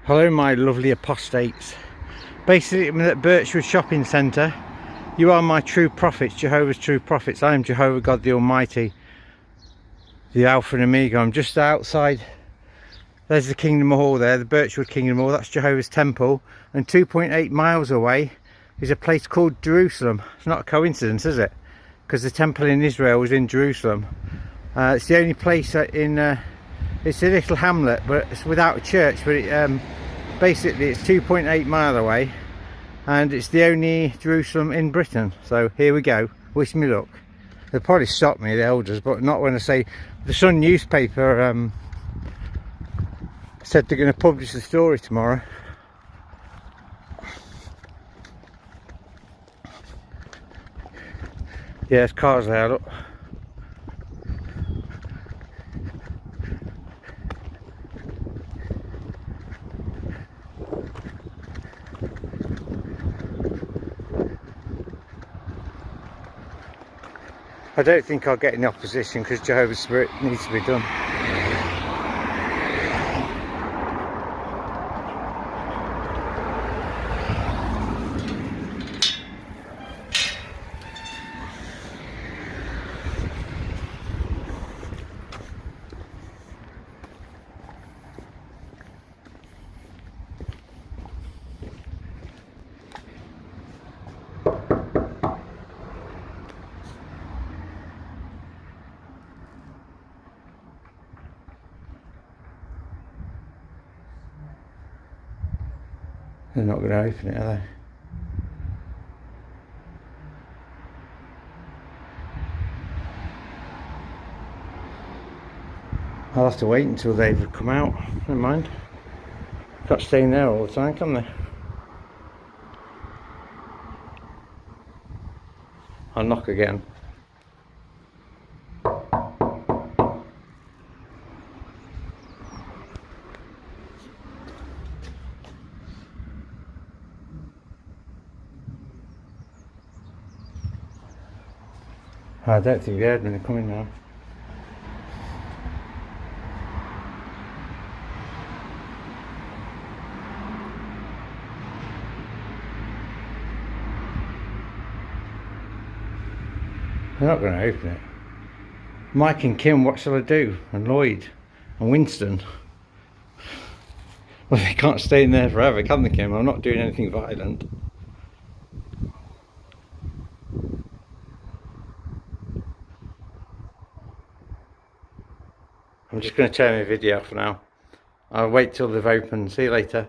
Hello my lovely apostates. Basically I'm at Birchwood shopping centre. You are my true prophets, Jehovah's true prophets. I am Jehovah God the Almighty, the Alpha and Omega. I'm just outside. There's the Kingdom Hall there, the Birchwood Kingdom Hall. That's Jehovah's temple. And 2.8 miles away is a place called Jerusalem. It's not a coincidence, is it? Because the temple in Israel was in Jerusalem. It's the only place in it's a little hamlet, but it's without a church. But basically it's 2.8 miles away, and it's the only Jerusalem in Britain. So here we go. Wish me luck. They'll probably stop me, the elders, but not when I say. The Sun newspaper said they're going to publish the story tomorrow. Yeah, there's cars there, look. I don't think I'll get any opposition because Jehovah's Spirit needs to be done. They're not going to open it, are they? I'll have to wait until they've come out. Never mind. Can't stay in there all the time, can they? I'll knock again. I don't think they heard me, they're coming now. They're not going to open it. Mike and Kim, what shall I do? And Lloyd and Winston. Well, they can't stay in there forever, can they, Kim? I'm not doing anything violent. I'm just going to turn my video off now. I'll wait till they've opened. See you later.